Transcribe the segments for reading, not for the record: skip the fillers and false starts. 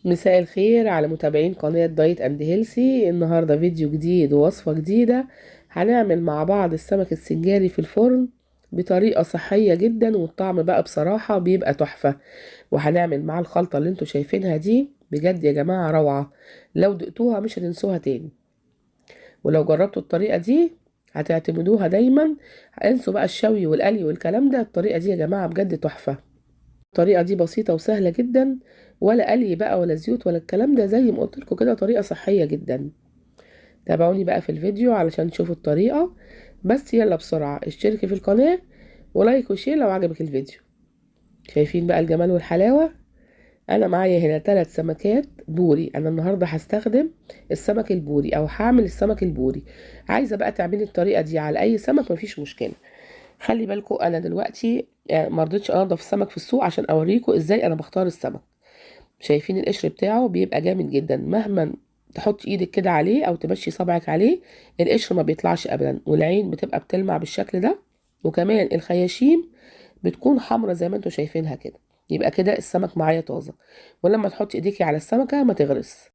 مساء الخير على متابعين قناة دايت اند هيلسي. النهاردة فيديو جديد ووصفة جديدة. هنعمل مع بعض السمك السنجاري في الفرن بطريقة صحية جدا، والطعم بقى بصراحة بيبقى تحفة. وهنعمل مع الخلطة اللي انتوا شايفينها دي بجد يا جماعة روعة. لو دقتوها مش هتنسوها تاني، ولو جربتوا الطريقة دي هتعتمدوها دايما. انسوا بقى الشوي والقلي والكلام ده، الطريقة دي يا جماعة بجد تحفة. الطريقة دي بسيطة وسهلة جدا، ولا قلي بقى ولا زيوت ولا الكلام ده، زي ما قلت لكم كده طريقة صحية جدا. تابعوني بقى في الفيديو علشان تشوفوا الطريقة. بس يلا بسرعة اشتركي في القناة ولايك وشير لو عجبك الفيديو. شايفين بقى الجمال والحلاوة؟ انا معايا هنا 3 سمكات بوري. انا النهاردة هستخدم السمك البوري او هعمل السمك البوري. عايزة بقى تعملي الطريقة دي على اي سمك مفيش مشكلة. خلي بالكم انا دلوقتي مرضتش انضف السمك في السوق عشان اوريكم ازاي انا بختار السمك. شايفين القشر بتاعه بيبقى جامد جدا، مهما تحط ايدك كده عليه او تمشي صبعك عليه القشر ما بيطلعش ابدا، والعين بتبقى بتلمع بالشكل ده. وكمان الخياشيم بتكون حمرا زي ما انتوا شايفينها كده. يبقى كده السمك معايا طازه. ولما تحطي ايديكي على السمكه ما تغرس.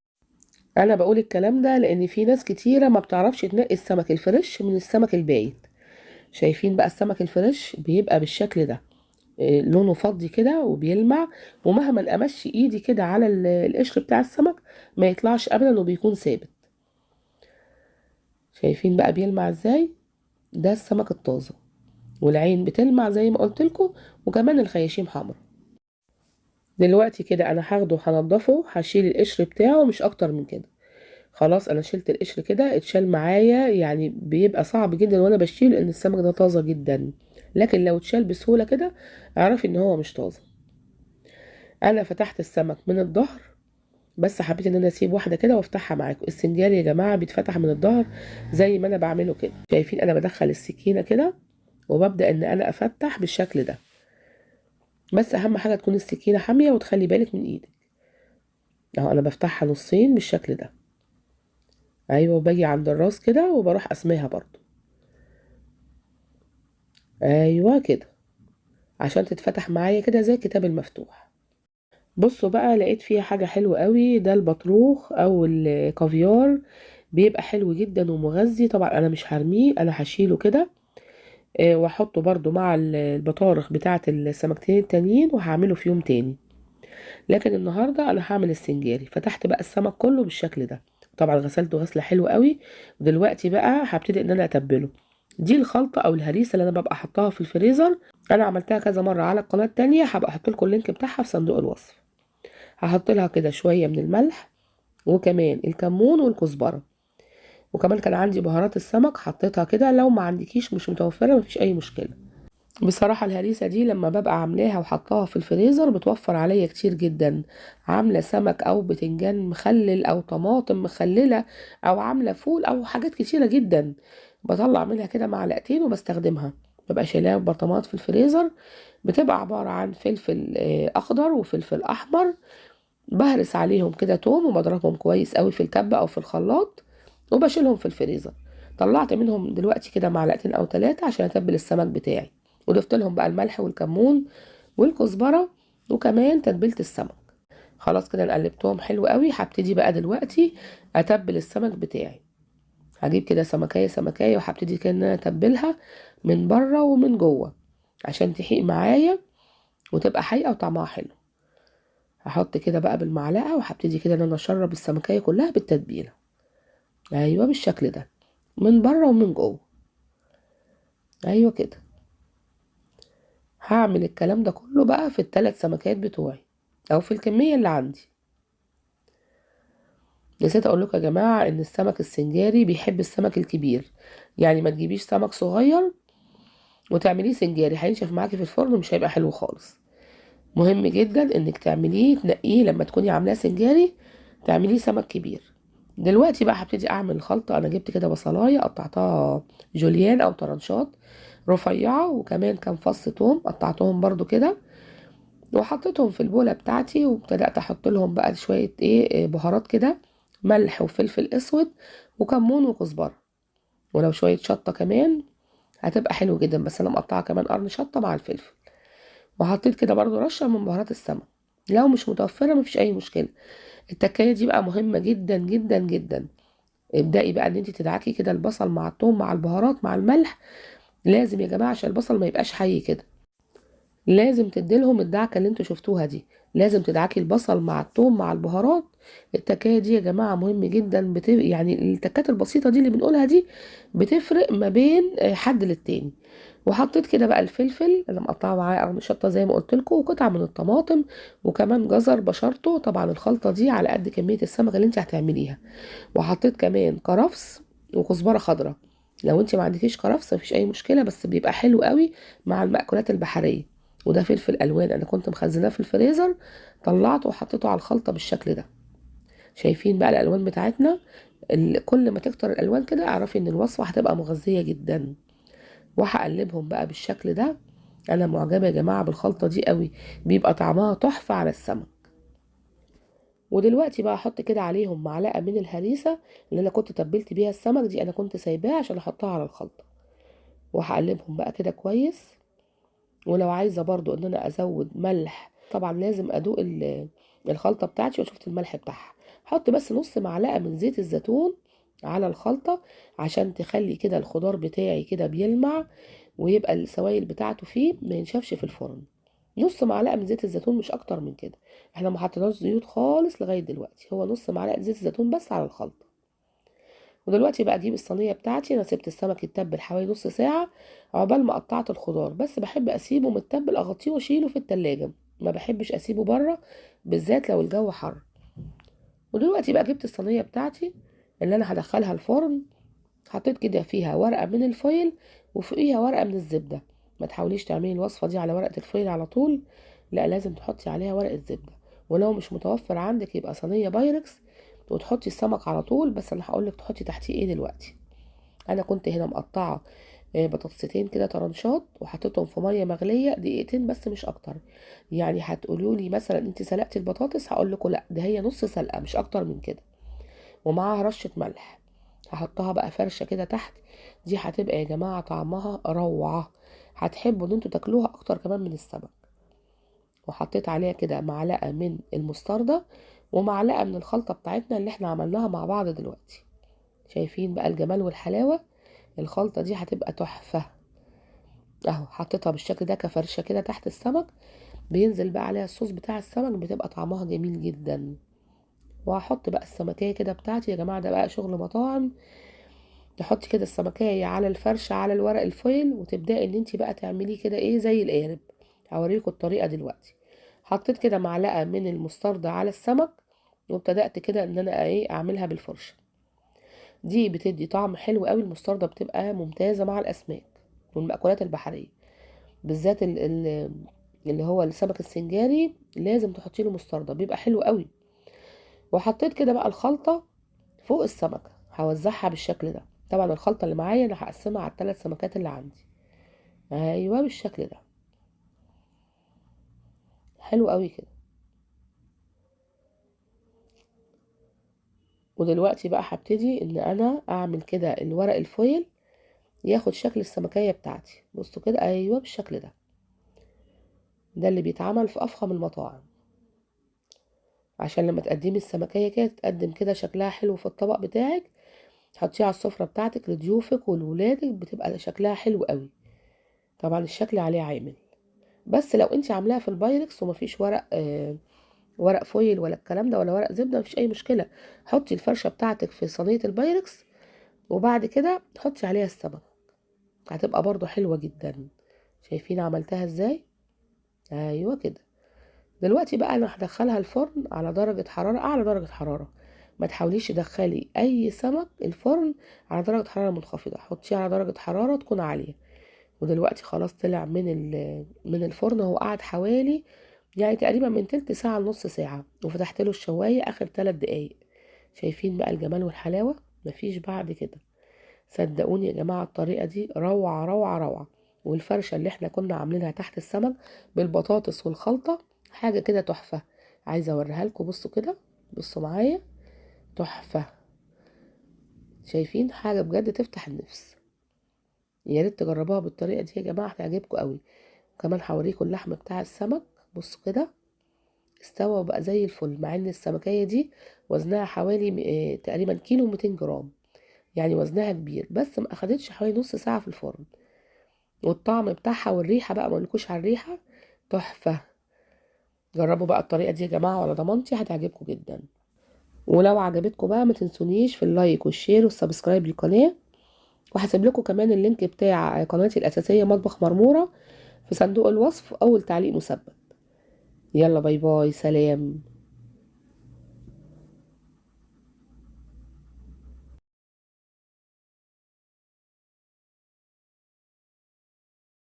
انا بقول الكلام ده لان في ناس كتيره ما بتعرفش تنقي السمك الفريش من السمك البايت. شايفين بقى السمك الفريش بيبقى بالشكل ده. لونه فضي كده وبيلمع، ومهما امشي ايدي كده على القشر بتاع السمك ما يطلعش ابدا وبيكون ثابت. شايفين بقى بيلمع ازاي؟ ده السمك الطازه، والعين بتلمع زي ما قلت لكم، وكمان الخياشيم حمرا. دلوقتي كده انا هاخده هنضفه، هشيل القشر بتاعه مش اكتر من كده. خلاص انا شلت القشر كده، اتشال معايا. يعني بيبقى صعب جدا وانا بشيله لان السمك ده طازه جدا، لكن لو اتشال بسهوله كده اعرفي ان هو مش طازه. انا فتحت السمك من الظهر، بس حبيت ان انا اسيب واحده كده وافتحها معاكم. السنجاري يا جماعه بيتفتح من الظهر زي ما انا بعمله كده. شايفين انا بدخل السكينه كده وببدا ان انا افتح بالشكل ده. بس اهم حاجه تكون السكينه حاميه وتخلي بالك من ايدك. اهو انا بفتحها نصين بالشكل ده. ايوه، وباجي عند الراس كده وبروح اسميها برضو. ايوه كده، عشان تتفتح معايا كده زي الكتاب المفتوح. بصوا بقى، لقيت فيها حاجه حلوه قوي، ده البطروخ او الكافيار. بيبقى حلو جدا ومغذي. طبعا انا مش هرميه، انا هشيله كده واحطه برضو مع البطارخ بتاعه السمكتين التانيين، وهعمله في يوم تاني. لكن النهارده انا هعمل السنجاري. فتحت بقى السمك كله بالشكل ده. طبعا غسلته غسله حلوه قوي. ودلوقتي بقى هبتدي ان انا اتبله. دي الخلطه او الهريسه اللي انا ببقى حطاها في الفريزر. انا عملتها كذا مره على القناه التانية، هبقى احط لكم اللينك بتاعها في صندوق الوصف. هحط لها كده شويه من الملح، وكمان الكمون والكزبره، وكمان كان عندي بهارات السمك حطيتها كده. لو ما عندكيش مش متوفره مفيش اي مشكله. بصراحة الهريسة دي لما ببقى عاملاها وحطاها في الفريزر بتوفر عليا كتير جدا. عاملة سمك او بتنجان مخلل او طماطم مخللة، او عاملة فول او حاجات كتيرة جدا. بطلع منها كده معلقتين وبستخدمها. ببقى شايلاها في برطمانات في الفريزر. بتبقى عبارة عن فلفل اخضر وفلفل احمر. بهرس عليهم كده توم وبضربهم كويس قوي في الكبة او في الخلاط، وبشيلهم في الفريزر. طلعت منهم دلوقتي كده معلقتين او 3 عشان اتبل السمك بتاعي. وضفت لهم بقى الملح والكمون والكزبره، وكمان تتبيله السمك. خلاص كده انا قلبتهم حلو قوي. هبتدي بقى دلوقتي اتبل السمك بتاعي. هجيب كده سمكايه سمكايه وهبتدي كده ان انا اتبلها من بره ومن جوه عشان تحيق معايا وتبقى حقيقه وطعمها حلو. هحط كده بقى بالمعلقه وهبتدي كده ان انا اشرب السمكايه كلها بالتتبيله. ايوه بالشكل ده، من بره ومن جوه. ايوه كده. هعمل الكلام ده كله بقى في ال3 سمكات بتوعي او في الكميه اللي عندي. نسيت اقول لكم يا جماعه ان السمك السنجاري بيحب السمك الكبير. يعني ما تجيبيش سمك صغير وتعمليه سنجاري، هينشف معاكي في الفرن مش هيبقى حلو خالص. مهم جدا انك تعمليه تنقيه لما تكوني عاملاه سنجاري، تعمليه سمك كبير. دلوقتي بقى هبتدي اعمل الخلطه. انا جبت كده بصلايه قطعتها جوليان او طرنشات رفيعه، وكمان كام فص توم قطعتهم برضو كده، وحطيتهم في البولة بتاعتي. وابتدأت احط لهم بقى شوية بهارات كده، ملح وفلفل اسود وكمون وكزبرة، ولو شوية شطة كمان هتبقى حلو جدا. بس انا مقطعة كمان قرن شطة مع الفلفل. وحطيت كده برضو رشة من بهارات السمك. لو مش متوفرة مفيش اي مشكلة. التكايه دي بقى مهمه جدا جدا جدا. ابدأي بقى ان انت تدعكي كده البصل مع الثوم مع البهارات مع الملح. لازم يا جماعه عشان البصل ما يبقاش حي كده، لازم تديلهم الدعكه اللي انتوا شفتوها دي. لازم تدعكي البصل مع الثوم مع البهارات. التكايه دي يا جماعه مهم جدا، يعني التكات البسيطه دي اللي بنقولها دي بتفرق ما بين حد للتاني. وحطيت كده بقى الفلفل اللي مقطعه معاه او شطه زي ما قلت لكم، وقطعه من الطماطم، وكمان جزر بشرته. طبعا الخلطه دي على قد كميه السمك اللي انت هتعمليها. وحطيت كمان كرفس وكزبره خضراء. لو انت ما عندكيش كرفس مفيش اي مشكله، بس بيبقى حلو قوي مع المأكولات البحريه. وده فلفل الوان انا كنت مخزناه في الفريزر، طلعته وحطيته على الخلطه بالشكل ده. شايفين بقى الالوان بتاعتنا؟ كل ما تكتر الالوان كده اعرفي ان الوصفه هتبقى مغذيه جدا. وهقلبهم بقى بالشكل ده. انا معجبه يا جماعه بالخلطه دي قوي، بيبقى طعمها تحفه على السمك. ودلوقتي بقى احط كده عليهم معلقه من الهريسه اللي انا كنت تبلت بيها السمك دي، انا كنت سايباها عشان احطها على الخلطه. وهقلبهم بقى كده كويس. ولو عايزه برضو ان انا ازود ملح طبعا لازم ادوق الخلطه بتاعتي وشفت الملح بتاعها. حط بس نص معلقه من زيت الزيتون على الخلطه عشان تخلي كده الخضار بتاعي كده بيلمع، ويبقى السوائل بتاعته فيه ما ينشفش في الفرن. نص معلقه من زيت الزيتون مش اكتر من كده. احنا ما حطيناش زيوت خالص لغايه دلوقتي، هو نص معلقه زيت الزيتون بس على الخلطه. ودلوقتي بقى اجيب الصينيه بتاعتي، انا سبت السمك يتبل حوالي نص ساعه عقبال ما قطعت الخضار، بس بحب اسيبه متبل اغطيه واشيله في التلاجة. ما بحبش اسيبه بره، بالذات لو الجو حر. ودلوقتي بقى جبت الصينيه بتاعتي اللي انا هدخلها الفرن. حطيت كده فيها ورقه من الفويل وفوقيها ورقه من الزبده. ما تحاوليش تعملي الوصفه دي على ورقه الفويل على طول، لا لازم تحطي عليها ورقه زبده. ولو مش متوفر عندك يبقى صينيه بايركس وتحطي السمك على طول، بس انا هقولك تحطي تحتيه ايه دلوقتي. انا كنت هنا مقطعه بطاطستين كده طرنشات وحطيتهم في ميه مغليه دقيقتين بس مش اكتر. يعني هتقولوا لي مثلا انت سلقتي البطاطس، هقول لكم لا ده هي نص سلقه مش اكتر من كده. ومعاها رشه ملح. هحطها بقى فرشه كده تحت. دي هتبقى يا جماعه طعمها روعه، هتحبوا ان انتوا تاكلوها اكتر كمان من السمك. وحطيت عليها كده معلقه من المستردة ومعلقه من الخلطه بتاعتنا اللي احنا عملناها مع بعض دلوقتي. شايفين بقى الجمال والحلاوه؟ الخلطة دي هتبقى تحفة. اهو حطيتها بالشكل ده كفرشة كده تحت السمك. بينزل بقى عليها الصوص بتاع السمك، بتبقى طعمها جميل جدا. وهحط بقى السمكية كده بتاعتي يا جماعة، ده بقى شغل مطاعم. تحطي كده السمكية على الفرشة على الورق الفويل وتبدأي ان انتي بقى تعمليه كده ايه زي القارب. هوريكم الطريقة دلوقتي. حطيت كده معلقة من المستردة على السمك، وابتدأت كده ان انا ايه اعملها بالفرشة. دي بتدي طعم حلو قوي، المستردة بتبقى ممتازة مع الاسماك والمأكولات البحرية. بالذات اللي هو السمك السنجاري لازم تحطي له مستردة بيبقى حلو قوي. وحطيت كده بقى الخلطة فوق السمكة، هوزعها بالشكل ده. طبعا الخلطة اللي معايا انا هقسمها على الثلاث سمكات اللي عندي. ايوه بالشكل ده، حلو قوي كده. ودلوقتي بقى هبتدي ان انا اعمل كده الورق الفويل ياخد شكل السمكية بتاعتي. بصوا كده، ايوه بالشكل ده. ده اللي بيتعمل في افخم المطاعم، عشان لما تقدمي السمكية كده تقدم كده شكلها حلو في الطبق بتاعك. تحطيها على السفرة بتاعتك لضيوفك ولولادك، بتبقى شكلها حلو قوي. طبعا الشكل عليه عامل. بس لو انت عاملاها في البايركس ومفيش ورق فويل ولا الكلام ده ولا ورق زبدة، مفيش اي مشكلة. حطي الفرشة بتاعتك في صينية البايركس وبعد كده حطي عليها السمك، هتبقى برضو حلوة جدا. شايفين عملتها ازاي؟ ايوه كده. دلوقتي بقى انا هدخلها الفرن على درجة حرارة اعلى درجة حرارة. ما تحاوليش تدخلي اي سمك الفرن على درجة حرارة منخفضة، حطيه على درجة حرارة تكون عالية. ودلوقتي خلاص طلع من الفرن. هو قعد حوالي يعني تقريبا من تلت ساعة لنص ساعة، وفتحت له الشواية اخر 3 دقايق. شايفين بقى الجمال والحلاوة؟ مفيش بعد كده. صدقوني يا جماعة الطريقة دي روعة روعة روعة. والفرشة اللي احنا كنا عاملينها تحت السمك بالبطاطس والخلطة حاجة كده تحفة. عايزة اوريها لكم، بصوا كده، بصوا معايا، تحفة. شايفين؟ حاجة بجد تفتح النفس. يا ريت تجربوها بالطريقة دي يا جماعة، هتعجبكم قوي. كمان هوريكم اللحم بتاع السمك. بصوا كده، استوى وبقى زي الفل، مع ان السمكية دي وزنها حوالي تقريبا كيلو 200 جرام، يعني وزنها كبير، بس ما اخدتش حوالي نص ساعة في الفرن. والطعم بتاعها والريحة بقى، مقولكوش على الريحة، تحفة. جربوا بقى الطريقة دي يا جماعة وعلى ضمانتي هتعجبكم جدا. ولو عجبتكم بقى ما تنسونيش في اللايك والشير والسبسكرايب للقناة، وهسيب لكم كمان اللينك بتاع قناتي الأساسية مطبخ مرمورة في صندوق الوصف، أول تعليق مثبت. يلا باي باي، سلام.